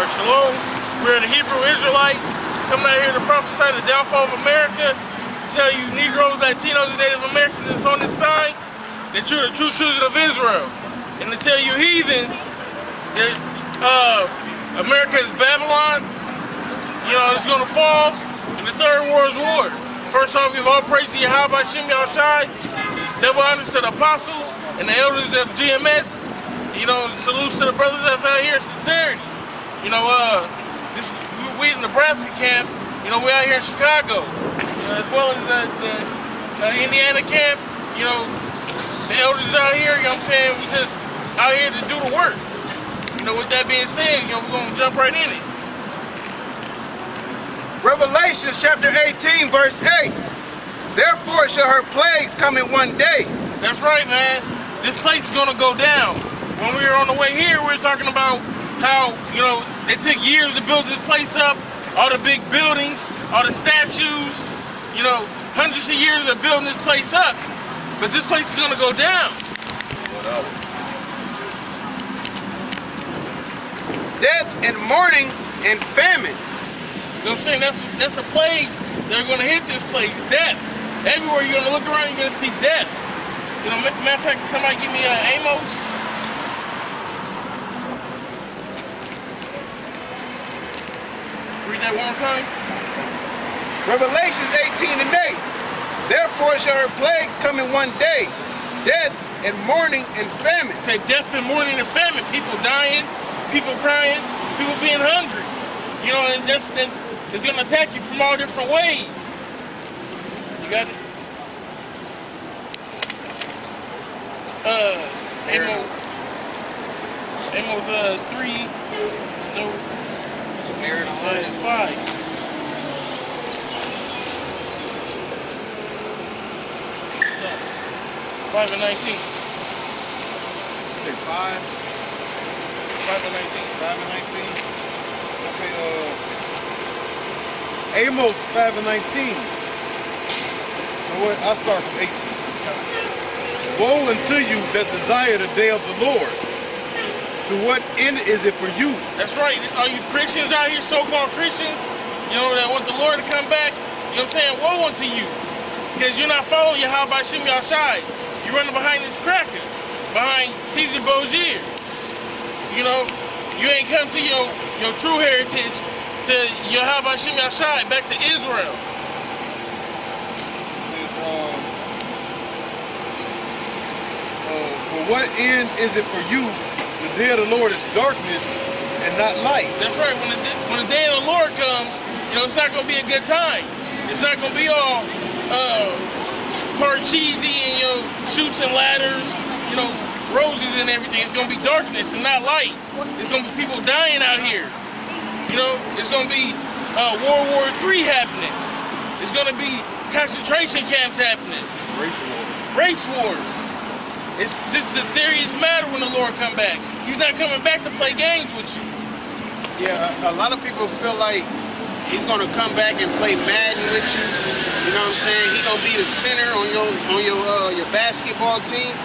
Shalom. We're the Hebrew Israelites coming out here to prophesy the downfall of America, to tell you Negroes, Latinos, and Native Americans that's on this side that you're the true children of Israel. And to tell you heathens that America is Babylon, you know, it's going to fall in the Third World War. First off, give all praise to Yahweh Shem Yahushai, double honors to the apostles and the elders of GMS. You know, salutes to the brothers that's out here in sincerity. You know, we in the Nebraska camp, you know, we're out here in Chicago, as well as the Indiana camp, you know, the elders out here, you know what I'm saying, we just out here to do the work. You know, with that being said, you know, we're going to jump right in it. Revelations chapter 18, verse 8. Therefore shall her plagues come in one day. That's right, man. This place is going to go down. When we were on the way here, we were talking about how, you know, it took years to build this place up, all the big buildings, all the statues, you know, hundreds of years of building this place up. But this place is going to go down. Death and mourning and famine. You know what I'm saying? That's the plagues that are going to hit this place. Death. Everywhere you're going to look around, you're going to see death. You know, matter of fact, somebody give me Amos. Read that one more time. Revelations 18 and 8. Therefore shall her plagues come in one day. Death and mourning and famine. Say death and mourning and famine. People dying, people crying, people being hungry. You know, and that's it's gonna attack you from all different ways. You got it? Amos 3, no, 5. Yeah. 5 and 19. Say 5. 5 and 19. 5 and 19. Okay, Amos 5 and 19. You know what? I'll start from 18. Woe unto you that desire the day of the Lord. To what end is it for you? That's right. Are you Christians out here, so-called Christians, you know, that want the Lord to come back? You know what I'm saying? Woe unto you. Because you're not following Yahweh Shem Yahushai. You're running behind this cracker, behind Caesar Borgia. You know, you ain't come to your true heritage, to Yahweh Shem Yahushai, back to Israel. It says, for what end is it for you? The day of the Lord is darkness and not light. That's right. When the day of the Lord comes, you know, it's not going to be a good time. It's not going to be all hard cheesy and, you know, shoots and ladders, you know, roses and everything. It's going to be darkness and not light. There's going to be people dying out here. You know, it's going to be World War III happening. There's going to be concentration camps happening. Race wars. Race wars. This is a serious matter when the Lord come back. He's not coming back to play games with you. Yeah, a lot of people feel like he's gonna come back and play Madden with you. You know what I'm saying? He's gonna be the center on your basketball team.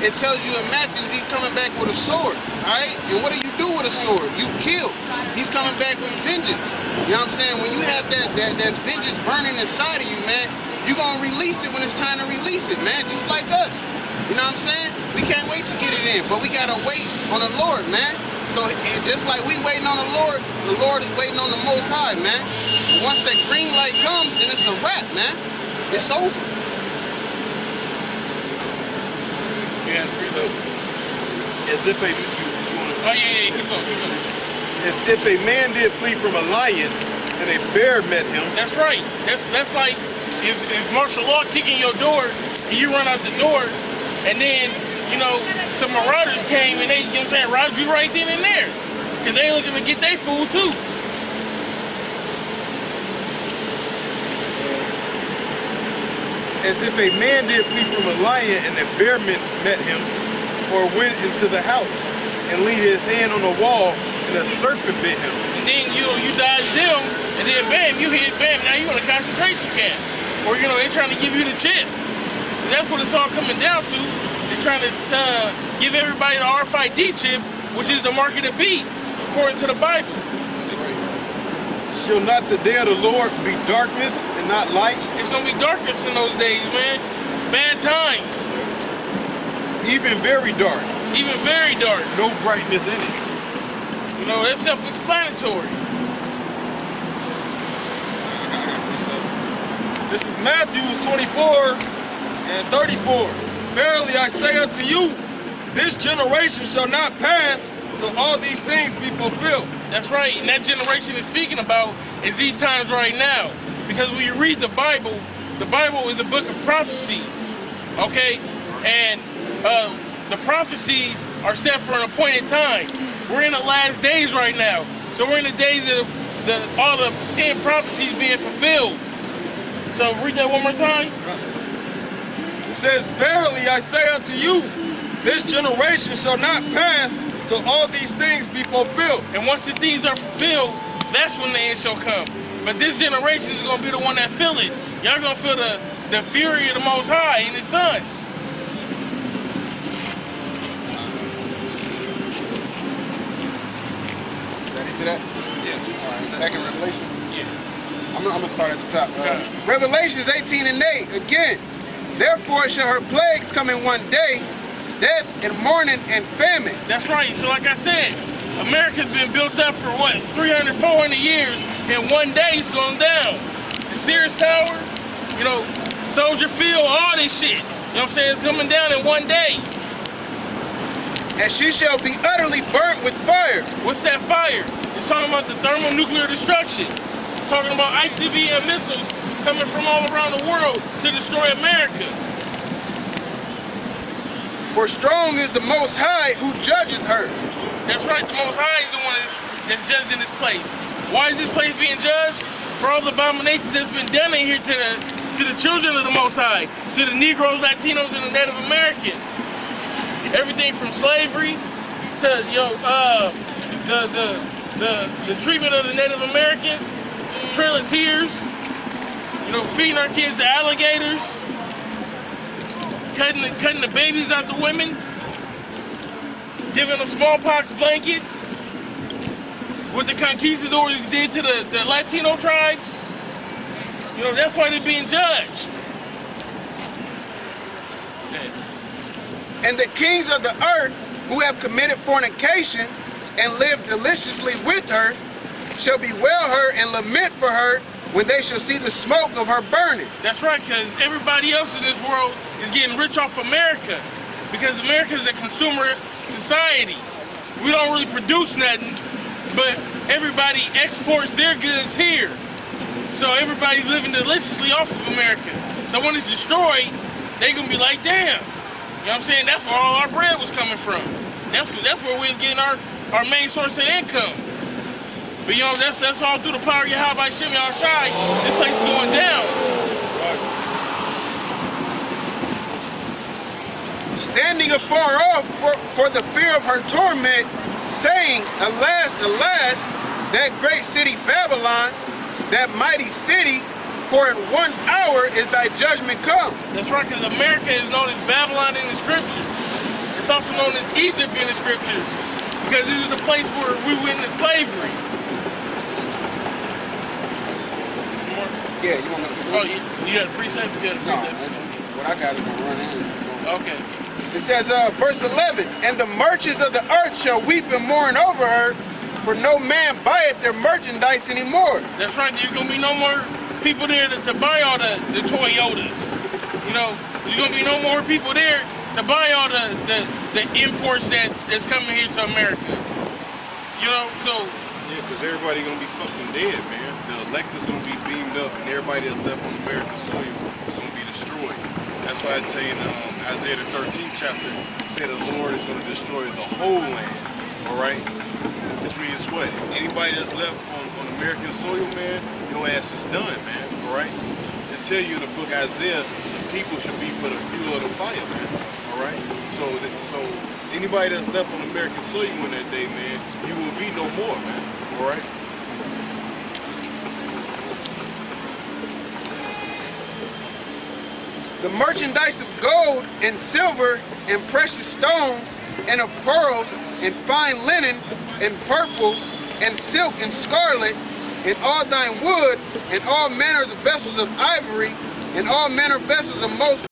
It tells you in Matthew he's coming back with a sword. Alright? And what do you do with a sword? You kill. He's coming back with vengeance. You know what I'm saying? When you have that vengeance burning inside of you, man, you're gonna release it when it's time to release it, man. Just like us. You know what I'm saying? We can't wait to get it in, but we gotta wait on the Lord, man. So just like we waiting on the Lord is waiting on the Most High, man. And once that green light comes, then it's a wrap, man. It's over. Yeah, it's good though. As if Oh yeah, keep going. As if a man did flee from a lion and a bear met him. That's right. That's like if martial law kicking your door and you run out the door. And then, you know, some marauders came and they, you know what I'm saying, robbed you right then and there. Because they looking to get their food too. As if a man did flee from a lion and a bear met him, or went into the house and laid his hand on the wall and a serpent bit him. And then, you know, you dodge them and then bam, you hit bam, now you in a concentration camp. Or, you know, they're trying to give you the chip. That's what it's all coming down to. They're trying to give everybody the RFID chip, which is the mark of the beast, according to the Bible. Shall not the day of the Lord be darkness and not light? It's gonna be darkness in those days, man. Bad times. Even very dark. Even very dark. No brightness in it. You know, that's self-explanatory. This is Matthew 24 and 34. Verily I say unto you, this generation shall not pass till all these things be fulfilled. That's right, and that generation is speaking about is these times right now. Because when you read the Bible is a book of prophecies, okay? And the prophecies are set for an appointed time. We're in the last days right now. So we're in the days of all the end prophecies being fulfilled. So read that one more time. It says, verily I say unto you, this generation shall not pass till all these things be fulfilled. And once the things are fulfilled, that's when the end shall come. But this generation is going to be the one that feel it. Y'all going to feel the fury of the Most High and His Son. Is that into that? Yeah. All right. Back in Revelation? Yeah. I'm gonna start at the top. Revelations 18 and 8. Again, therefore shall her plagues come in one day, death and mourning and famine. That's right. So like I said, America's been built up for what, 300, 400 years, and one day it's going down. The Sears Tower, you know, Soldier Field, all this shit. You know what I'm saying? It's coming down in one day. And she shall be utterly burnt with fire. What's that fire? It's talking about the thermonuclear destruction. Talking about ICBM missiles coming from all around the world to destroy America. For strong is the Most High who judges her. That's right, the Most High is the one that's judged in this place. Why is this place being judged? For all the abominations that's been done in here to the children of the Most High, to the Negroes, Latinos, and the Native Americans. Everything from slavery to the treatment of the Native Americans, Trail of Tears, you know, feeding our kids to alligators, cutting the babies out the women, giving them smallpox blankets, what the conquistadors did to the Latino tribes. You know, that's why they're being judged. And the kings of the earth who have committed fornication and lived deliciously with her shall bewail her and lament for her when they shall see the smoke of her burning. That's right, because everybody else in this world is getting rich off America. Because America is a consumer society. We don't really produce nothing, but everybody exports their goods here. So everybody's living deliciously off of America. So when it's destroyed, they're going to be like, damn. You know what I'm saying? That's where all our bread was coming from. That's where we was getting our main source of income. But you know, that's all through the power of Yahweh by Shem Yahushai. This place is going down. Standing afar off for the fear of her torment, saying, alas, alas, that great city Babylon, that mighty city, for in 1 hour is thy judgment come. That's right, because America is known as Babylon in the scriptures. It's also known as Egypt in the scriptures, because this is the place where we went into slavery. Some more? Yeah, you want me to keep Oh, going? you got a precept? No, that's what I got is going to run in. Okay. It says, verse 11, and the merchants of the earth shall weep and mourn over her, for no man buyeth their merchandise anymore. That's right, there's going to be no more people there to buy all the Toyotas. You know, there's going to be no more people there to buy all the imports that's coming here to America. You know, so... Yeah, because everybody going to be fucking dead, man. The elect is going to be beamed up, and everybody that's left on American soil is going to be destroyed. That's why I tell you in Isaiah the 13th chapter, say the Lord is going to destroy the whole land, all right? Which means what? Anybody that's left on American soil, man, your ass is done, man, all right? They tell you in the book Isaiah, people should be for the fuel of the fire, man, all right? So anybody that's left on American soil in that day, man, you will be no more, man, all right? The merchandise of gold and silver and precious stones and of pearls and fine linen and purple and silk and scarlet and all thine wood, and all manner of vessels of ivory, and all manner of vessels of most